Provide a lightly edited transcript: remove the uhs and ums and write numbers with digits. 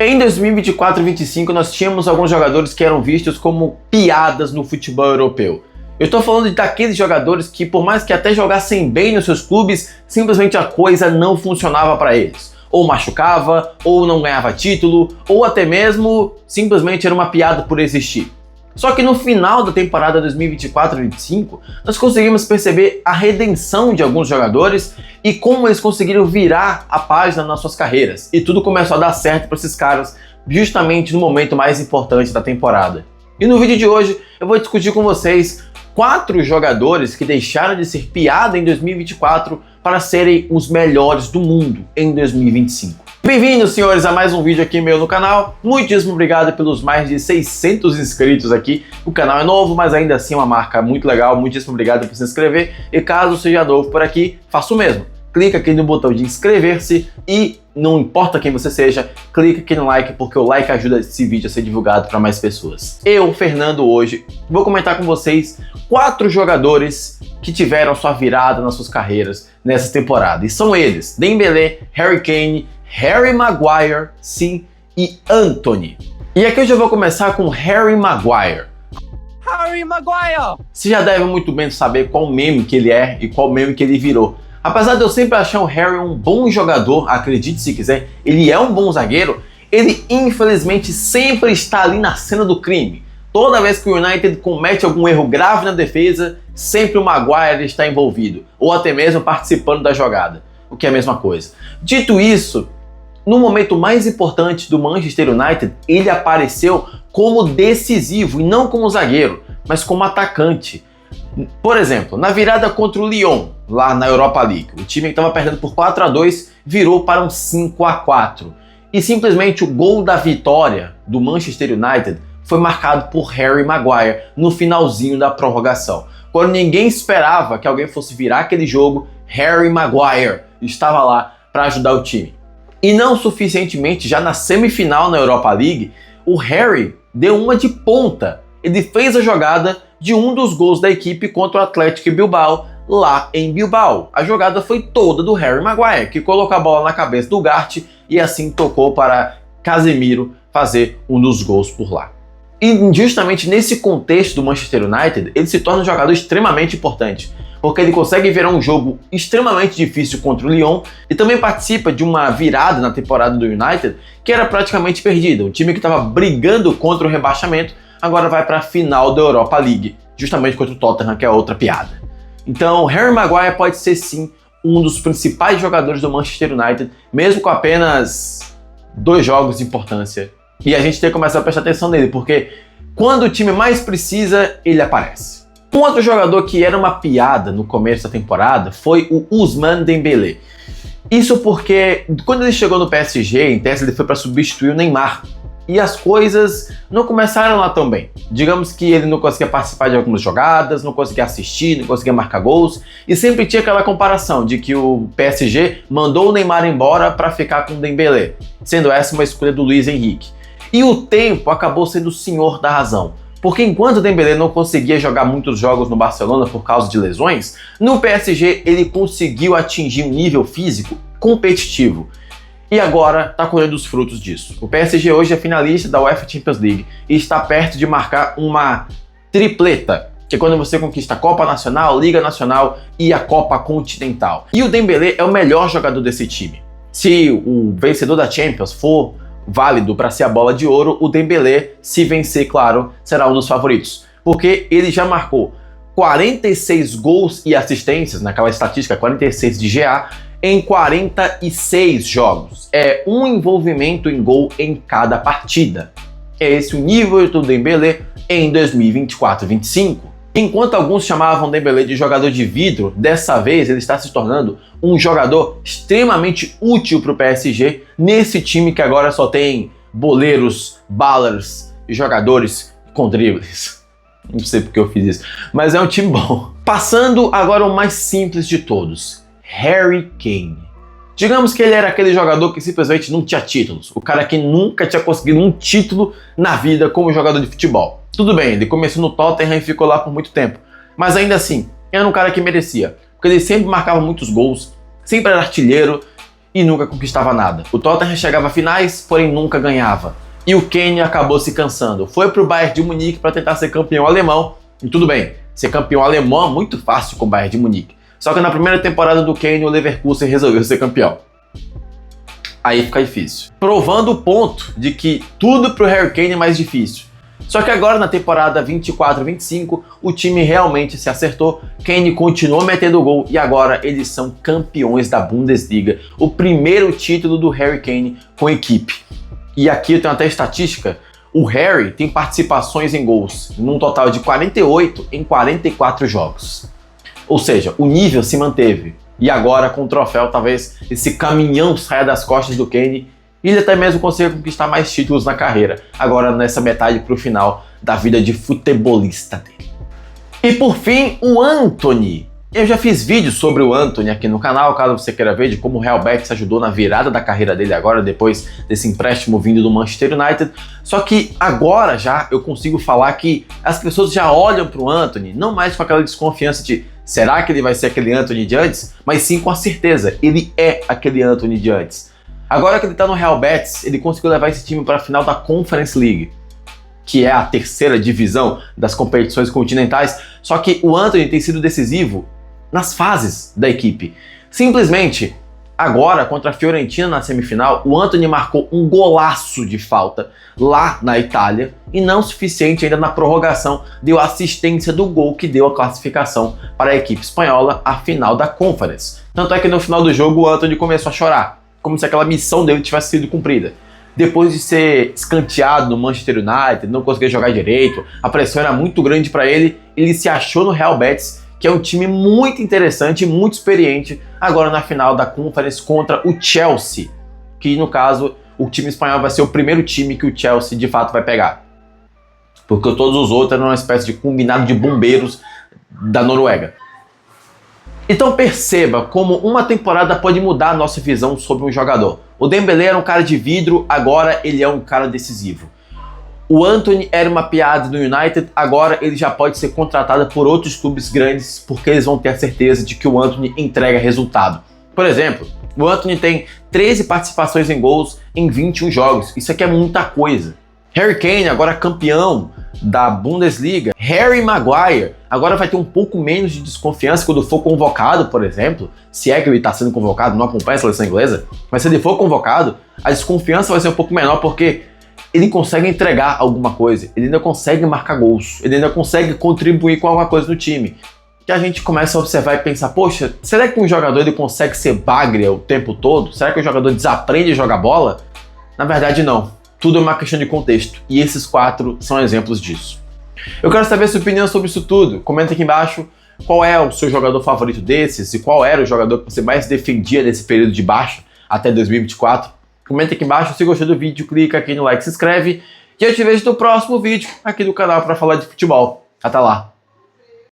Em 2024 e 2025 nós tínhamos alguns jogadores que eram vistos como piadas no futebol europeu. Eu estou falando daqueles jogadores que, por mais que até jogassem bem nos seus clubes, simplesmente a coisa não funcionava para eles. Ou machucava, ou não ganhava título, ou até mesmo simplesmente era uma piada por existir. Só que no final da temporada 2024-25, nós conseguimos perceber a redenção de alguns jogadores e como eles conseguiram virar a página nas suas carreiras. E tudo começou a dar certo para esses caras justamente no momento mais importante da temporada. E no vídeo de hoje eu vou discutir com vocês 4 jogadores que deixaram de ser piada em 2024 para serem os melhores do mundo em 2025. Bem-vindos, senhores, a mais um vídeo aqui meu no canal. Muitíssimo obrigado pelos mais de 600 inscritos aqui. O canal é novo, mas ainda assim é uma marca muito legal. Muitíssimo obrigado por se inscrever. E caso seja novo por aqui, faça o mesmo. Clica aqui no botão de inscrever-se e não importa quem você seja, clica aqui no like, porque o like ajuda esse vídeo a ser divulgado para mais pessoas. Eu, Fernando, hoje vou comentar com vocês 4 jogadores que tiveram sua virada nas suas carreiras nessa temporada. E são eles: Dembélé, Harry Kane, Harry Maguire, sim, e Antony. E aqui eu já vou começar com Harry Maguire. Harry Maguire! Você já deve muito bem saber qual meme que ele é e qual meme que ele virou. Apesar de eu sempre achar o Harry um bom jogador, acredite se quiser, ele é um bom zagueiro, ele infelizmente sempre está ali na cena do crime. Toda vez que o United comete algum erro grave na defesa, sempre o Maguire está envolvido, ou até mesmo participando da jogada, o que é a mesma coisa. Dito isso, no momento mais importante do Manchester United, ele apareceu como decisivo, e não como zagueiro, mas como atacante. Por exemplo, na virada contra o Lyon, lá na Europa League, o time que estava perdendo por 4-2 virou para um 5-4. E simplesmente o gol da vitória do Manchester United foi marcado por Harry Maguire no finalzinho da prorrogação. Quando ninguém esperava que alguém fosse virar aquele jogo, Harry Maguire estava lá para ajudar o time. E não suficientemente, já na semifinal na Europa League, o Harry deu uma de ponta. Ele fez a jogada de um dos gols da equipe contra o Athletic Bilbao, lá em Bilbao. A jogada foi toda do Harry Maguire, que colocou a bola na cabeça do Ugarte e assim tocou para Casemiro fazer um dos gols por lá. E justamente nesse contexto do Manchester United, ele se torna um jogador extremamente importante, porque ele consegue virar um jogo extremamente difícil contra o Lyon e também participa de uma virada na temporada do United que era praticamente perdida. Um time que estava brigando contra o rebaixamento agora vai para a final da Europa League, justamente contra o Tottenham, que é outra piada. Então, Harry Maguire pode ser sim um dos principais jogadores do Manchester United, mesmo com apenas 2 jogos de importância. E a gente tem que começar a prestar atenção nele, porque quando o time mais precisa, ele aparece. Um outro jogador que era uma piada no começo da temporada foi o Ousmane Dembélé. Isso porque quando ele chegou no PSG, em tese ele foi para substituir o Neymar. E as coisas não começaram lá tão bem. Digamos que ele não conseguia participar de algumas jogadas, não conseguia assistir, não conseguia marcar gols. E sempre tinha aquela comparação de que o PSG mandou o Neymar embora para ficar com o Dembélé, sendo essa uma escolha do Luiz Henrique. E o tempo acabou sendo o senhor da razão. Porque enquanto o Dembélé não conseguia jogar muitos jogos no Barcelona por causa de lesões, no PSG ele conseguiu atingir um nível físico competitivo. E agora está colhendo os frutos disso. O PSG hoje é finalista da UEFA Champions League e está perto de marcar uma tripleta, que é quando você conquista a Copa Nacional, Liga Nacional e a Copa Continental. E o Dembélé é o melhor jogador desse time. Se o vencedor da Champions for válido para ser a bola de ouro, o Dembélé, se vencer, claro, será um dos favoritos. Porque ele já marcou 46 gols e assistências, naquela estatística 46 de GA, em 46 jogos. É um envolvimento em gol em cada partida. É esse o nível do Dembélé em 2024-25. Enquanto alguns chamavam Dembélé de jogador de vidro, dessa vez ele está se tornando um jogador extremamente útil para o PSG, nesse time que agora só tem boleiros, ballers e jogadores com dribles. Não sei porque eu fiz isso, mas é um time bom. Passando agora ao mais simples de todos, Harry Kane. Digamos que ele era aquele jogador que simplesmente não tinha títulos, o cara que nunca tinha conseguido um título na vida como jogador de futebol. Tudo bem, ele começou no Tottenham e ficou lá por muito tempo, mas ainda assim, era um cara que merecia, porque ele sempre marcava muitos gols, sempre era artilheiro e nunca conquistava nada. O Tottenham chegava a finais, porém nunca ganhava. E o Kane acabou se cansando. Foi pro Bayern de Munique para tentar ser campeão alemão. E tudo bem, ser campeão alemão é muito fácil com o Bayern de Munique. Só que na primeira temporada do Kane, o Leverkusen resolveu ser campeão. Aí fica difícil. Provando o ponto de que tudo pro Harry Kane é mais difícil. Só que agora na temporada 24-25, o time realmente se acertou, Kane continuou metendo gol e agora eles são campeões da Bundesliga. O primeiro título do Harry Kane com equipe. E aqui eu tenho até estatística, o Harry tem participações em gols, num total de 48 em 44 jogos. Ou seja, o nível se manteve. E agora com o troféu, talvez esse caminhão saia das costas do Kane e ele até mesmo consiga conquistar mais títulos na carreira, agora nessa metade pro final da vida de futebolista dele. E por fim, o Antony. Eu já fiz vídeos sobre o Antony aqui no canal, caso você queira ver de como o Real Betis ajudou na virada da carreira dele agora, depois desse empréstimo vindo do Manchester United. Só que agora já eu consigo falar que as pessoas já olham para o Antony, não mais com aquela desconfiança de será que ele vai ser aquele Antony de antes? Mas sim com a certeza, ele é aquele Antony de antes. Agora que ele está no Real Betis, ele conseguiu levar esse time para a final da Conference League, que é a terceira divisão das competições continentais, só que o Antony tem sido decisivo nas fases da equipe. Simplesmente, agora contra a Fiorentina na semifinal, o Antony marcou um golaço de falta lá na Itália e não suficiente ainda na prorrogação, deu assistência do gol que deu a classificação para a equipe espanhola à final da Conference. Tanto é que no final do jogo o Antony começou a chorar, como se aquela missão dele tivesse sido cumprida. Depois de ser escanteado no Manchester United, não conseguia jogar direito, a pressão era muito grande para ele, ele se achou no Real Betis, que é um time muito interessante, muito experiente, agora na final da Conference contra o Chelsea, que no caso o time espanhol vai ser o primeiro time que o Chelsea de fato vai pegar, porque todos os outros eram uma espécie de combinado de bombeiros da Noruega. Então perceba como uma temporada pode mudar a nossa visão sobre um jogador. O Dembélé era um cara de vidro, agora ele é um cara decisivo. O Antony era uma piada no United, agora ele já pode ser contratado por outros clubes grandes porque eles vão ter a certeza de que o Antony entrega resultado. Por exemplo, o Antony tem 13 participações em gols em 21 jogos. Isso aqui é muita coisa. Harry Kane, agora campeão da Bundesliga. Harry Maguire agora vai ter um pouco menos de desconfiança quando for convocado, por exemplo. Se é que ele está sendo convocado, não acompanha a seleção inglesa. Mas se ele for convocado, a desconfiança vai ser um pouco menor porque ele consegue entregar alguma coisa, ele ainda consegue marcar gols, ele ainda consegue contribuir com alguma coisa no time. Que a gente começa a observar e pensar, poxa, será que um jogador ele consegue ser bagre o tempo todo? Será que o jogador desaprende a jogar bola? Na verdade não, tudo é uma questão de contexto, e esses 4 são exemplos disso. Eu quero saber a sua opinião sobre isso tudo, comenta aqui embaixo qual é o seu jogador favorito desses, e qual era o jogador que você mais defendia nesse período de baixa até 2024. Comenta aqui embaixo, se gostou do vídeo, clica aqui no like, se inscreve e eu te vejo no próximo vídeo aqui do canal para falar de futebol. Até lá!